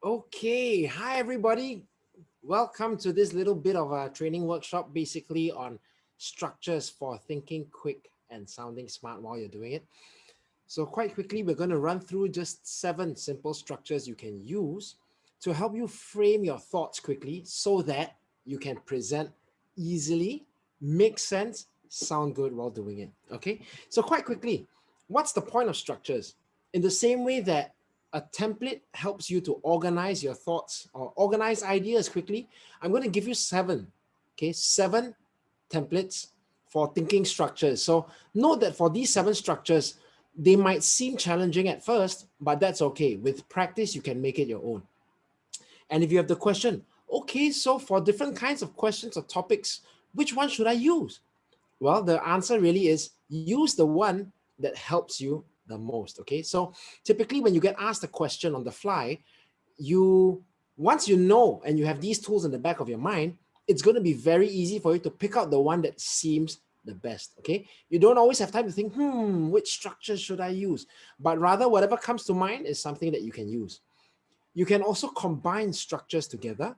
Okay, hi everybody. Welcome to this little bit of a training workshop basically on structures for thinking quick and sounding smart while you're doing it. So quite quickly, we're going to run through just 7 simple structures you can use to help you frame your thoughts quickly so that you can present easily, make sense, sound good while doing it. Okay, so quite quickly, what's the point of structures? In the same way that a template helps you to organize your thoughts or organize ideas quickly, I'm going to give you 7, okay, 7 templates for thinking structures. So note that for these 7 structures, they might seem challenging at first, but that's okay. With practice, you can make it your own. And if you have the question, okay, so for different kinds of questions or topics, which one should I use? Well, the answer really is use the one that helps you the most, okay? So typically when you get asked a question on the fly, once you know and you have these tools in the back of your mind, it's going to be very easy for you to pick out the one that seems the best, okay? You don't always have time to think, which structure should I use? But rather, whatever comes to mind is something that you can use. You can also combine structures together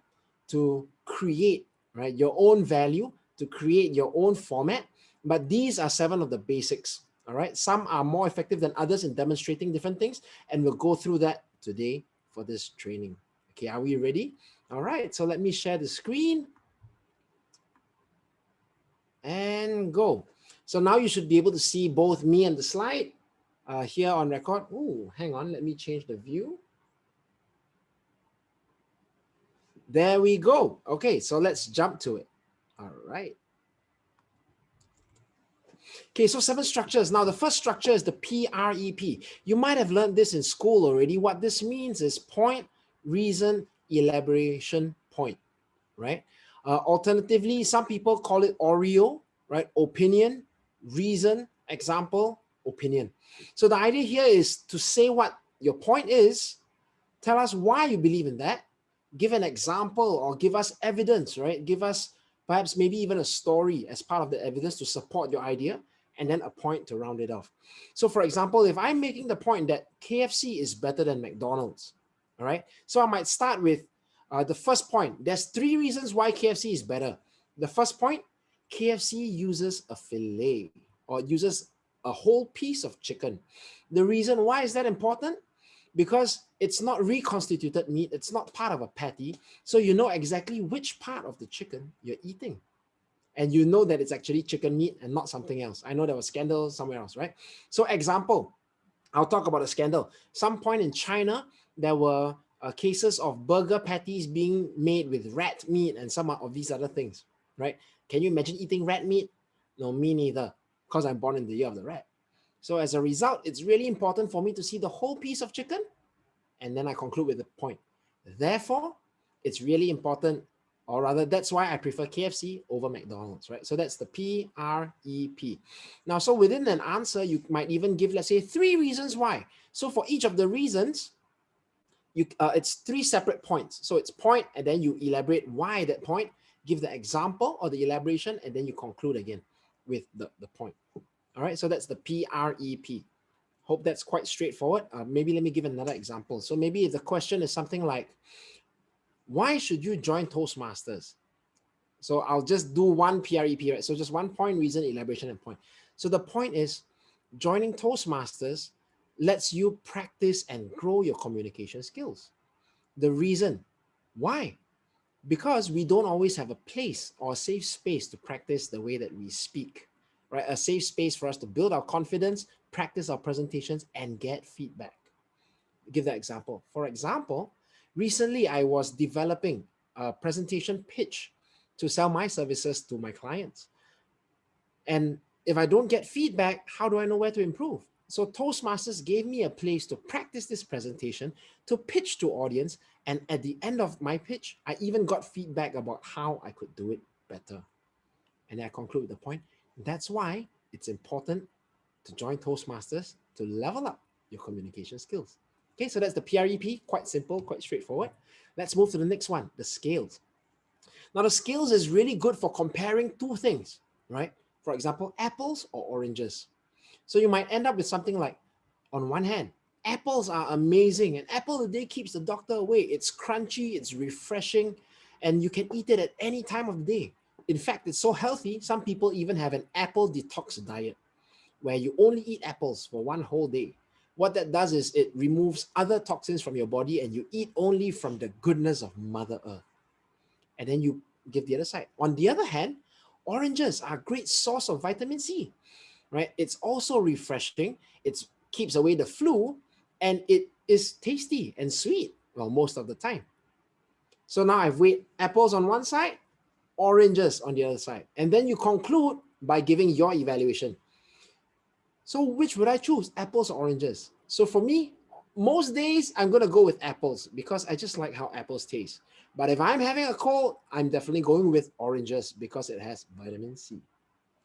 to create, right, your own value, to create your own format. But these are 7 of the basics, all right? Some are more effective than others in demonstrating different things, and we'll go through that today for this training. Okay, are we ready? All right, so let me share the screen and go. So now you should be able to see both me and the slide here on record. Oh, hang on, let me change the view. There we go. Okay, so let's jump to it. All right. Okay, so 7 structures. Now, the first structure is the PREP. You might have learned this in school already. What this means is point, reason, elaboration, point, right? Alternatively, some people call it OREO, right? Opinion, reason, example, opinion. So the idea here is to say what your point is, tell us why you believe in that, give an example or give us evidence, right? Give us perhaps maybe even a story as part of the evidence to support your idea, and then a point to round it off. So for example, if I'm making the point that KFC is better than McDonald's, all right? So I might start with the first point. There's 3 reasons why KFC is better. The first point, KFC uses a fillet or uses a whole piece of chicken. The reason why is that important? Because it's not reconstituted meat, it's not part of a patty, so you know exactly which part of the chicken you're eating. And you know that it's actually chicken meat and not something else. I know there was scandal somewhere else, right? So example, I'll talk about a scandal. Some point in China, there were cases of burger patties being made with rat meat and some of these other things, right? Can you imagine eating rat meat? No, me neither, because I'm born in the year of the rat. So as a result, it's really important for me to see the whole piece of chicken, and then I conclude with the point. Therefore, it's really important, or rather, that's why I prefer KFC over McDonald's, right? So that's the PREP. Now, so within an answer, you might even give, let's say, 3 reasons why. So for each of the reasons, it's 3 separate points. So it's point, and then you elaborate why that point, give the example or the elaboration, and then you conclude again with the point. All right, so that's the PREP. Hope that's quite straightforward. Maybe let me give another example. So maybe if the question is something like, why should you join Toastmasters? So I'll just do one PREP, right? So just one point, reason, elaboration, and point. So the point is, joining Toastmasters lets you practice and grow your communication skills. The reason, why? Because we don't always have a place or a safe space to practice the way that we speak, right? A safe space for us to build our confidence, practice our presentations, and get feedback. Give that example. For example, recently I was developing a presentation pitch to sell my services to my clients. And if I don't get feedback, how do I know where to improve? So Toastmasters gave me a place to practice this presentation, to pitch to audience. And at the end of my pitch, I even got feedback about how I could do it better. And I conclude the point. That's why it's important to join Toastmasters to level up your communication skills. Okay, so that's the PREP, quite simple, quite straightforward. Let's move to the next one, the scales. Now the scales is really good for comparing 2 things, right? For example, apples or oranges. So you might end up with something like, on one hand, Apples are amazing. An apple a day keeps the doctor away. It's crunchy, it's refreshing, and you can eat it at any time of the day. In fact, it's so healthy, some people even have an apple detox diet where you only eat apples for one whole day. What that does is it removes other toxins from your body and you eat only from the goodness of Mother Earth. And then you give the other side. On the other hand, oranges are a great source of vitamin C, right? It's also refreshing. It keeps away the flu and it is tasty and sweet, well, most of the time. So now I've weighed apples on one side, oranges on the other side. And then you conclude by giving your evaluation. So which would I choose, apples or oranges? So for me, most days I'm going to go with apples because I just like how apples taste. But if I'm having a cold, I'm definitely going with oranges because it has vitamin C.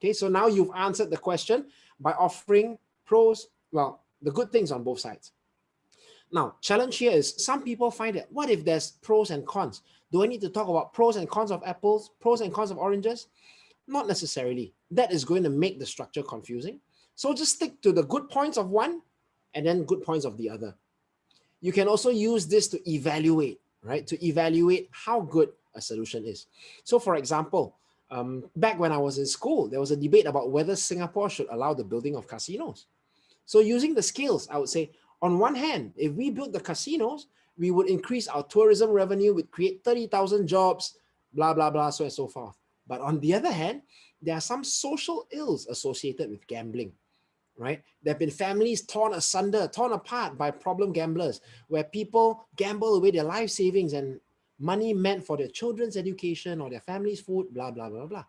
Okay, so now you've answered the question by offering pros, well, the good things on both sides. Now, challenge here is some people find that, what if there's pros and cons? Do I need to talk about pros and cons of apples, pros and cons of oranges? Not necessarily. That is going to make the structure confusing. So just stick to the good points of one and then good points of the other. You can also use this to evaluate, right? To evaluate how good a solution is. So for example, back when I was in school, there was a debate about whether Singapore should allow the building of casinos. So using the scales, I would say, on one hand, if we build the casinos, we would increase our tourism revenue, would create 30,000 jobs, blah, blah, blah, so and so forth. But on the other hand, there are some social ills associated with gambling, right? There have been families torn asunder, torn apart by problem gamblers, where people gamble away their life savings and money meant for their children's education or their family's food, blah, blah, blah, blah.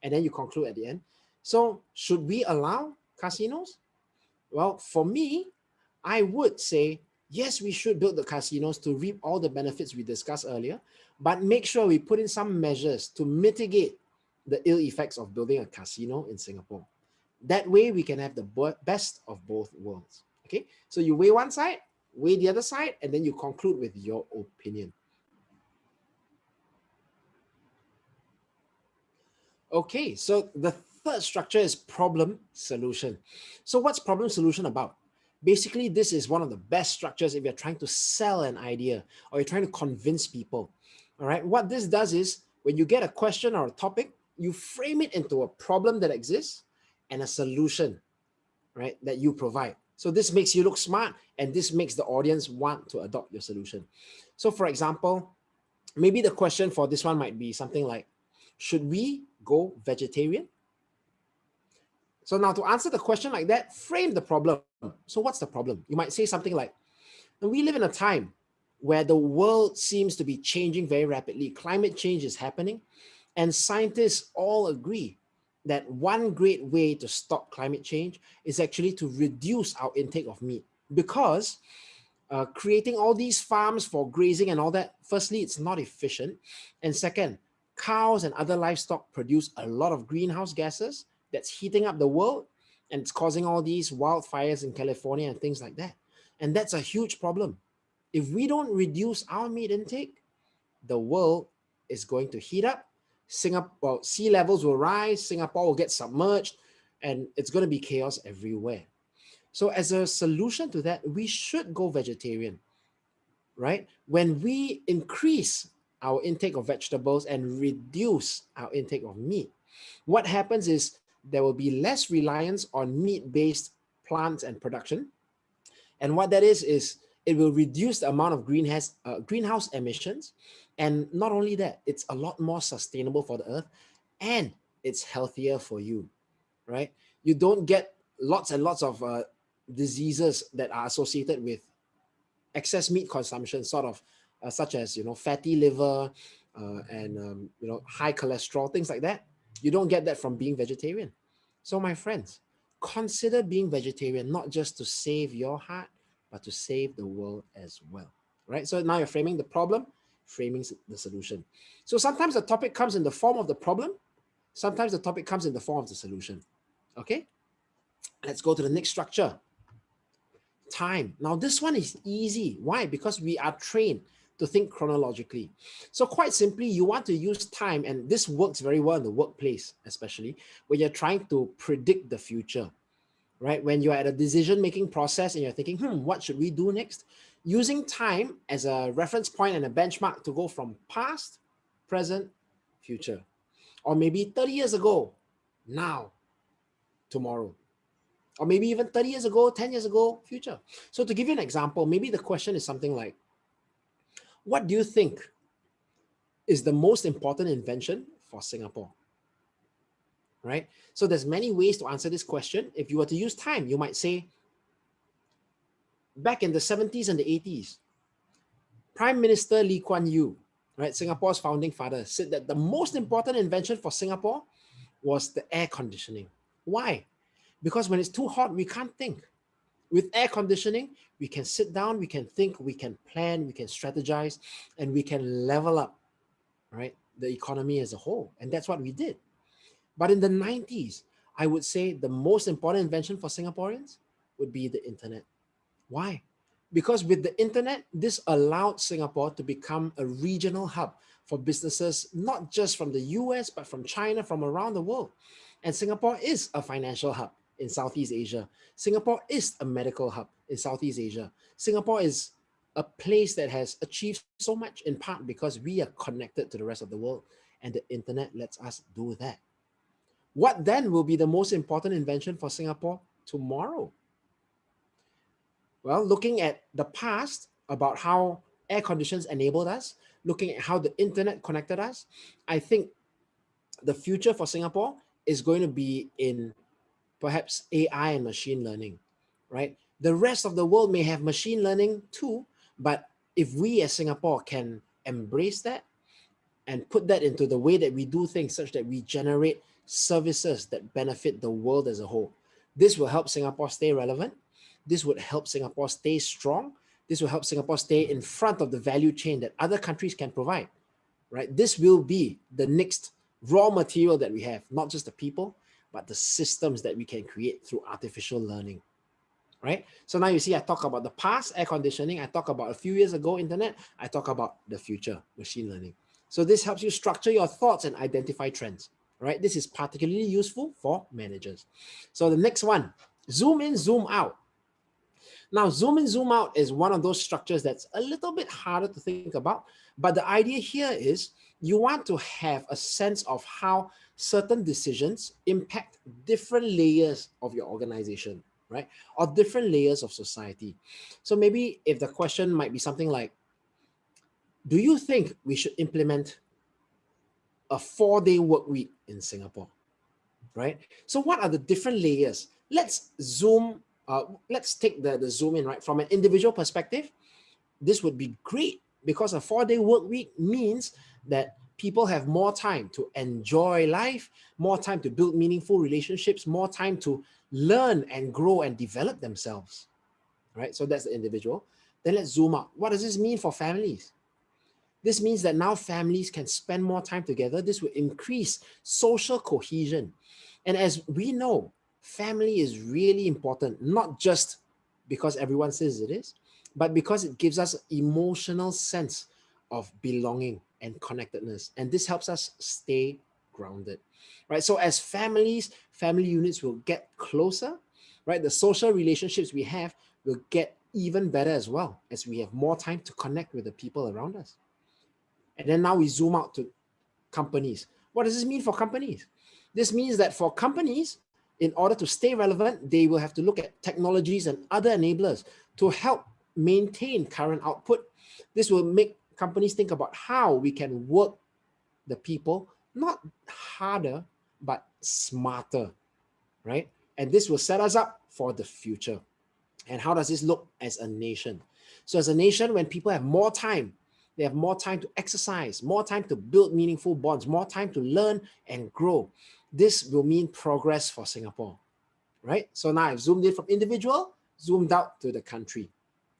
And then you conclude at the end. So should we allow casinos? Well, for me, I would say, yes, we should build the casinos to reap all the benefits we discussed earlier, but make sure we put in some measures to mitigate the ill effects of building a casino in Singapore. That way we can have the best of both worlds. Okay, so you weigh one side, weigh the other side, and then you conclude with your opinion. Okay, so the third structure is problem solution. So what's problem solution about? Basically, this is one of the best structures if you're trying to sell an idea or you're trying to convince people. All right, what this does is when you get a question or a topic, you frame it into a problem that exists and a solution, right, that you provide. So this makes you look smart and this makes the audience want to adopt your solution. So for example, maybe the question for this one might be something like, should we go vegetarian? So now to answer the question like that, frame the problem. So what's the problem? You might say something like, we live in a time where the world seems to be changing very rapidly. Climate change is happening, and scientists all agree that one great way to stop climate change is actually to reduce our intake of meat, because creating all these farms for grazing and all that, firstly, it's not efficient. And second, cows and other livestock produce a lot of greenhouse gases that's heating up the world, and it's causing all these wildfires in California and things like that. And that's a huge problem. If we don't reduce our meat intake, the world is going to heat up. Singapore, sea levels will rise, Singapore will get submerged, and it's going to be chaos everywhere. So as a solution to that, we should go vegetarian, right? When we increase our intake of vegetables and reduce our intake of meat, what happens is there will be less reliance on meat-based plants and production. And what that is it will reduce the amount of greenhouse emissions. And not only that, it's a lot more sustainable for the earth and it's healthier for you, right? You don't get lots and lots of diseases that are associated with excess meat consumption, sort of such as, fatty liver and, high cholesterol, things like that. You don't get that from being vegetarian. So my friends, consider being vegetarian, not just to save your heart, but to save the world as well, right? So now you're framing the problem, framing the solution. So sometimes the topic comes in the form of the problem, sometimes the topic comes in the form of the solution. Okay, let's go to the next structure. Time. Now this one is easy. Why? Because we are trained to think chronologically. So quite simply, you want to use time, and this works very well in the workplace, especially when you're trying to predict the future. right? When you're at a decision-making process and you're thinking, what should we do next? Using time as a reference point and a benchmark to go from past, present, future. Or maybe 30 years ago, now, tomorrow. Or maybe even 30 years ago, 10 years ago, future. So to give you an example, maybe the question is something like, what do you think is the most important invention for Singapore? Right? So there's many ways to answer this question. If you were to use time, you might say, back in the 70s and the 80s, Prime Minister Lee Kuan Yew, right, Singapore's founding father, said that the most important invention for Singapore was the air conditioning. Why? Because when it's too hot, we can't think. With air conditioning, we can sit down, we can think, we can plan, we can strategize, and we can level up, right, the economy as a whole. And that's what we did. But in the 90s, I would say the most important invention for Singaporeans would be the internet. Why? Because with the internet, this allowed Singapore to become a regional hub for businesses, not just from the US, but from China, from around the world. And Singapore is a financial hub in Southeast Asia. Singapore is a medical hub in Southeast Asia. Singapore is a place that has achieved so much in part because we are connected to the rest of the world, and the internet lets us do that. What then will be the most important invention for Singapore tomorrow? Well, looking at the past about how air conditions enabled us, looking at how the internet connected us, I think the future for Singapore is going to be in perhaps AI and machine learning, right? The rest of the world may have machine learning too, but if we as Singapore can embrace that and put that into the way that we do things such that we generate services that benefit the world as a whole, this will help Singapore stay relevant. This would help Singapore stay strong. This will help Singapore stay in front of the value chain that other countries can provide, right? This will be the next raw material that we have, not just the people, but the systems that we can create through artificial learning, right? So now you see, I talk about the past, air conditioning. I talk about a few years ago, internet. I talk about the future, machine learning. So this helps you structure your thoughts and identify trends, right? This is particularly useful for managers. So the next one, zoom in, zoom out. Now, zoom in, zoom out is one of those structures that's a little bit harder to think about, but the idea here is you want to have a sense of how certain decisions impact different layers of your organization, right? Or different layers of society. So maybe if the question might be something like, do you think we should implement a 4-day work week in Singapore, right? So what are the different layers? Let's take the zoom in, right? From an individual perspective, this would be great because a 4-day work week means that people have more time to enjoy life, more time to build meaningful relationships, more time to learn and grow and develop themselves, right? So that's the individual. Then let's zoom out. What does this mean for families? This means that now families can spend more time together. This will increase social cohesion. And as we know, family is really important, not just because everyone says it is, but because it gives us an emotional sense of belonging and connectedness. And this helps us stay grounded, right? So as families, family units will get closer, right? The social relationships we have will get even better as well as we have more time to connect with the people around us. And then now we zoom out to companies. What does this mean for companies? This means that for companies, in order to stay relevant, they will have to look at technologies and other enablers to help maintain current output. This will make companies think about how we can work the people, not harder, but smarter, right? And this will set us up for the future. And how does this look as a nation? So as a nation, when people have more time, they have more time to exercise, more time to build meaningful bonds, more time to learn and grow. This will mean progress for Singapore, right? So now I've zoomed in from individual, zoomed out to the country.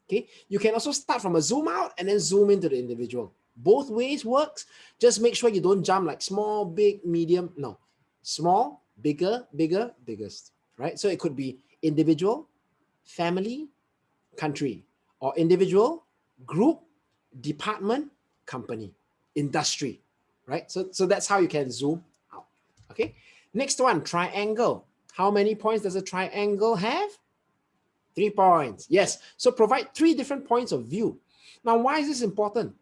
Okay, you can also start from a zoom out and then zoom into the individual. Both ways works. Just make sure you don't jump like small, big, medium. No, small, bigger, bigger, biggest, right? So it could be individual, family, country, or individual, group, department, company, industry, right? So that's how you can zoom out, okay? Next one, triangle. How many points does a triangle have? 3 points. Yes. So provide 3 different points of view. Now, why is this important?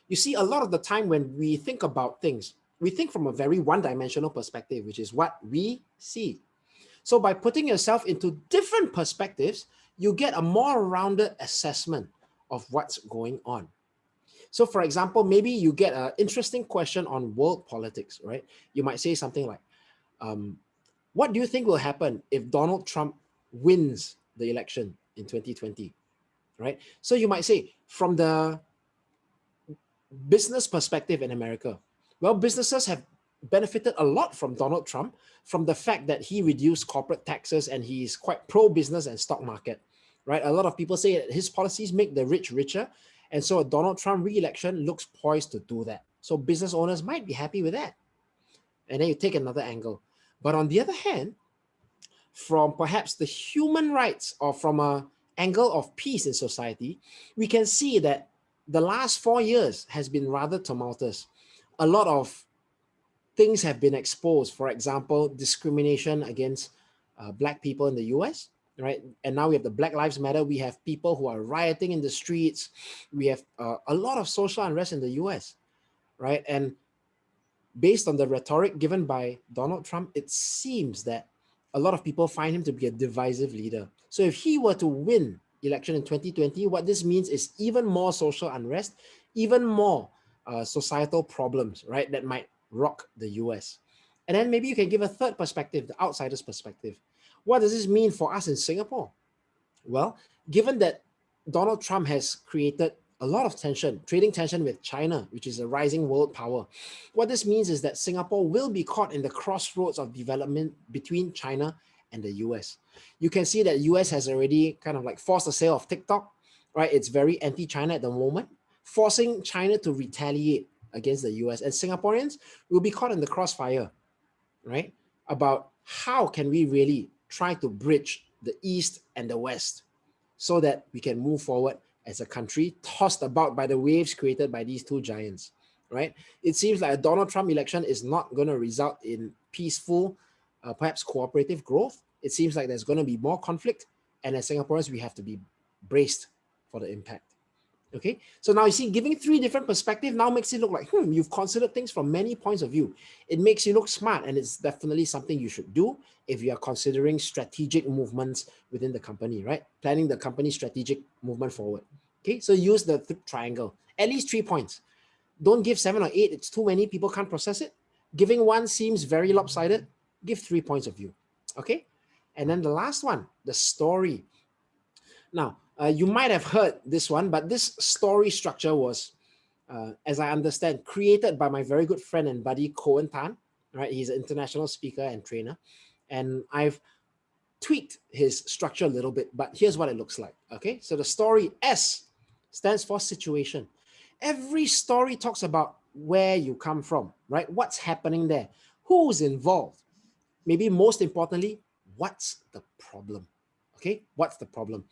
You see, a lot of the time when we think about things, we think from a very one-dimensional perspective, which is what we see. So by putting yourself into different perspectives, you get a more rounded assessment of what's going on. So for example, maybe you get an interesting question on world politics, right? You might say something like, what do you think will happen if Donald Trump wins the election in 2020, right? So you might say, from the business perspective in America, well, businesses have benefited a lot from Donald Trump, from the fact that he reduced corporate taxes and he's quite pro-business and stock market, right? A lot of people say that his policies make the rich richer, and so a Donald Trump re-election looks poised to do that. So business owners might be happy with that. And then you take another angle. But on the other hand, from perhaps the human rights or from an angle of peace in society, we can see that the last 4 years has been rather tumultuous. A lot of things have been exposed. For example, discrimination against Black people in the US, right? And now we have the Black Lives Matter. We have people who are rioting in the streets. We have a lot of social unrest in the US, right? And based on the rhetoric given by Donald Trump, it seems that a lot of people find him to be a divisive leader. So if he were to win election in 2020, what this means is even more social unrest, even more societal problems, right, that might rock the US. And then maybe you can give a third perspective, the outsider's perspective. What does this mean for us in Singapore? Well, given that Donald Trump has created a lot of tension, trading tension with China, which is a rising world power, what this means is that Singapore will be caught in the crossroads of development between China and the US. You can see that US has already kind of like forced the sale of TikTok, right? It's very anti-China at the moment, forcing China to retaliate against the US. And Singaporeans will be caught in the crossfire, right? About how can we really try to bridge the East and the West so that we can move forward as a country tossed about by the waves created by these two giants, right? It seems like a Donald Trump election is not going to result in peaceful, perhaps cooperative growth. It seems like there's going to be more conflict. And as Singaporeans, we have to be braced for the impact. Okay, so now you see, giving 3 different perspectives now makes it look like, you've considered things from many points of view. It makes you look smart, and it's definitely something you should do if you are considering strategic movements within the company, right? Planning the company's strategic movement forward. Okay, so use the triangle, at least 3 points. Don't give 7 or 8, it's too many, people can't process it. Giving 1 seems very lopsided. Give 3 points of view, okay? And then the last one, the story. Now, you might have heard this one, but this story structure was, as I understand, created by my very good friend and buddy, Cohen Tan, right? He's an international speaker and trainer. And I've tweaked his structure a little bit, but here's what it looks like, okay? So the story S stands for situation. Every story talks about where you come from, right? What's happening there? Who's involved? Maybe most importantly, what's the problem? Okay, what's the problem?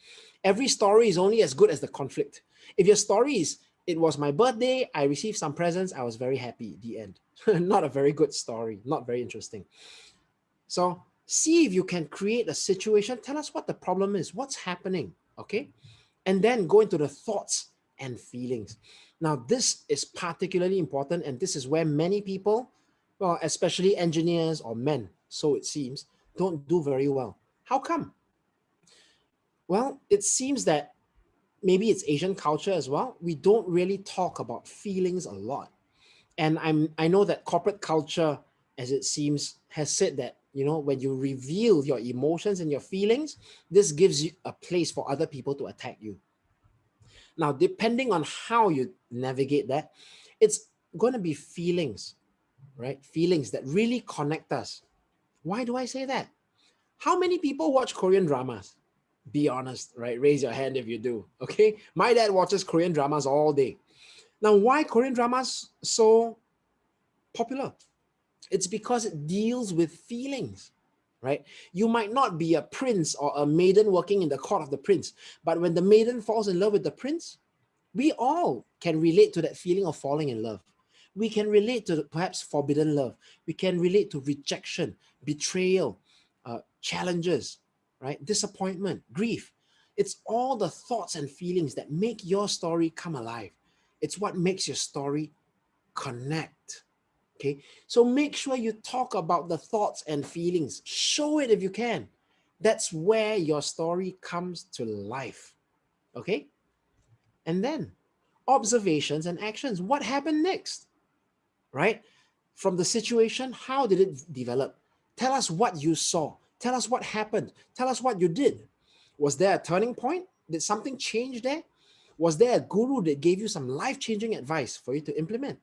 Every story is only as good as the conflict. If your story is, it was my birthday, I received some presents, I was very happy, the end. Not a very good story, not very interesting. So see if you can create a situation, tell us what the problem is, what's happening, okay? And then go into the thoughts and feelings. Now, this is particularly important, and this is where many people, well, especially engineers or men, so it seems, don't do very well. How come? Well, it seems that maybe it's Asian culture as well. We don't really talk about feelings a lot. And I know that corporate culture, as it seems, has said that, when you reveal your emotions and your feelings, this gives you a place for other people to attack you. Now, depending on how you navigate that, it's going to be feelings, right? Feelings that really connect us. Why do I say that? How many people watch Korean dramas? Be honest, right? Raise your hand if you do, okay? My dad watches Korean dramas all day. Now, why Korean dramas so popular? It's because it deals with feelings, right? You might not be a prince or a maiden working in the court of the prince, but when the maiden falls in love with the prince, we all can relate to that feeling of falling in love. We can relate to perhaps forbidden love. We can relate to rejection, betrayal, challenges, right? Disappointment, grief. It's all the thoughts and feelings that make your story come alive. It's what makes your story connect. Okay, so make sure you talk about the thoughts and feelings. Show it if you can. That's where your story comes to life. Okay, and then observations and actions. What happened next? Right? From the situation, how did it develop? Tell us what you saw. Tell us what happened. Tell us what you did. Was there a turning point? Did something change there? Was there a guru that gave you some life-changing advice for you to implement?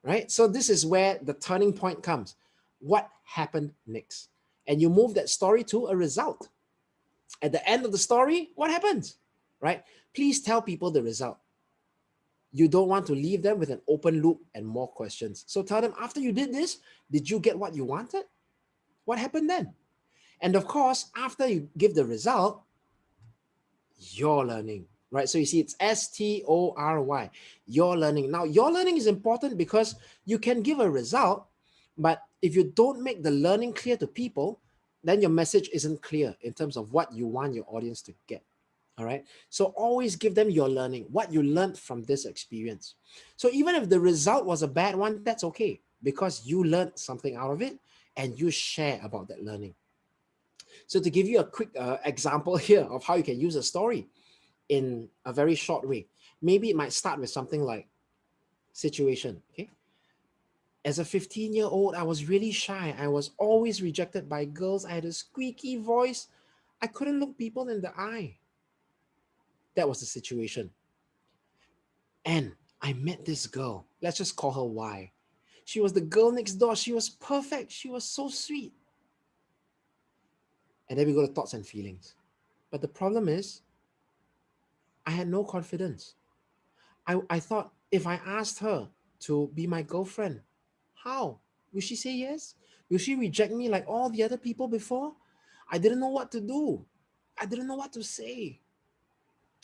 Right? So this is where the turning point comes. What happened next? And you move that story to a result. At the end of the story, what happens? Right? Please tell people the result. You don't want to leave them with an open loop and more questions. So tell them, after you did this, did you get what you wanted? What happened then? And of course, after you give the result, you're learning, right? So you see, it's STORY, you're learning. Now, your learning is important because you can give a result, but if you don't make the learning clear to people, then your message isn't clear in terms of what you want your audience to get. All right. So always give them your learning, what you learned from this experience. So even if the result was a bad one, that's okay, because you learned something out of it and you share about that learning. So to give you a quick example here of how you can use a story in a very short way, maybe it might start with something like situation. Okay. As a 15-year-old, I was really shy. I was always rejected by girls. I had a squeaky voice. I couldn't look people in the eye. That was the situation. And I met this girl. Let's just call her Y. She was the girl next door. She was perfect. She was so sweet. And then we go to thoughts and feelings. But the problem is, I had no confidence. I thought, if I asked her to be my girlfriend, how? Will she say yes? Will she reject me like all the other people before? I didn't know what to do. I didn't know what to say.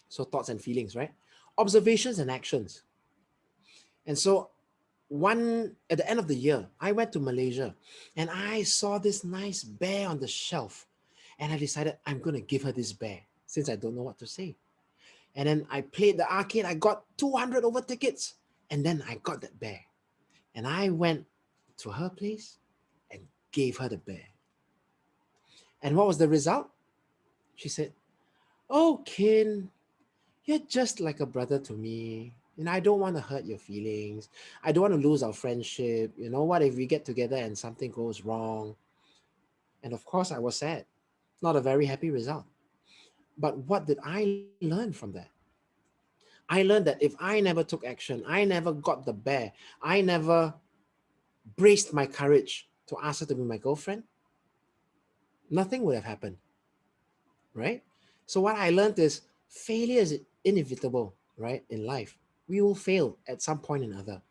So thoughts and feelings, right? Observations and actions. And so at the end of the year, I went to Malaysia and I saw this nice bear on the shelf. And I decided I'm going to give her this bear since I don't know what to say. And then I played the arcade. I got 200 over tickets. And then I got that bear. And I went to her place and gave her the bear. And what was the result? She said, "Oh, Kin, you're just like a brother to me. And I don't want to hurt your feelings. I don't want to lose our friendship. You know, what if we get together and something goes wrong?" And of course, I was sad. Not a very happy result. But what did I learn from that? I learned that if I never took action, I never got the bear, I never braced my courage to ask her to be my girlfriend, nothing would have happened, right? So what I learned is failure is inevitable, right? In life, we will fail at some point or another.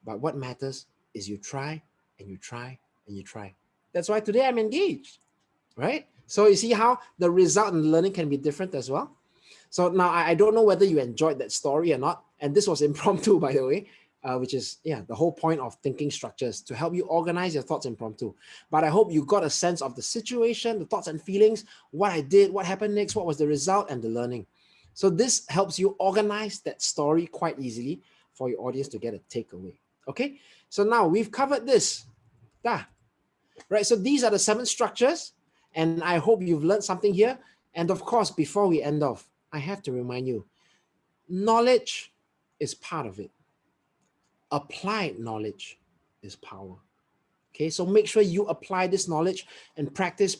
But what matters is you try and you try and you try. That's why today I'm engaged, right? So you see how the result and learning can be different as well. So now I don't know whether you enjoyed that story or not. And this was impromptu, by the way, which is, the whole point of thinking structures, to help you organize your thoughts impromptu. But I hope you got a sense of the situation, the thoughts and feelings, what I did, what happened next, what was the result, and the learning. So this helps you organize that story quite easily for your audience to get a takeaway. Okay, so now we've covered this. Right, so these are the 7 structures, and I hope you've learned something here. And of course, before we end off, I have to remind you, knowledge is part of it. Applied knowledge is power. Okay, so make sure you apply this knowledge and practice,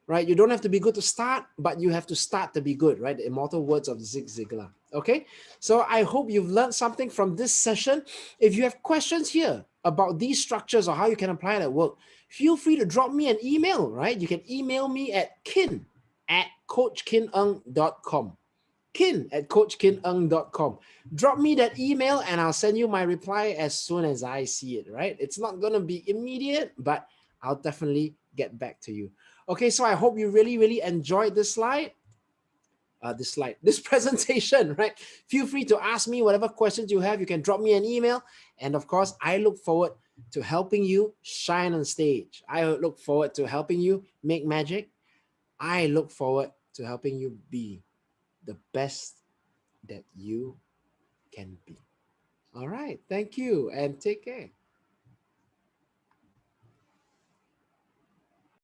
right? You don't have to be good to start, but you have to start to be good, right? The immortal words of Zig Ziglar. Okay, so I hope you've learned something from this session. If you have questions here about these structures or how you can apply it at work, feel free to drop me an email, right? You can email me at kin@coachkineng.com. kin@coachkineng.com. Drop me that email and I'll send you my reply as soon as I see it, right? It's not going to be immediate, but I'll definitely get back to you. Okay, so I hope you really enjoyed this this presentation, right? Feel free to ask me whatever questions you have. You can drop me an email. And of course, I look forward to helping you shine on stage. I look forward to helping you make magic. I look forward to helping you be the best that you can be. All right. Thank you and take care.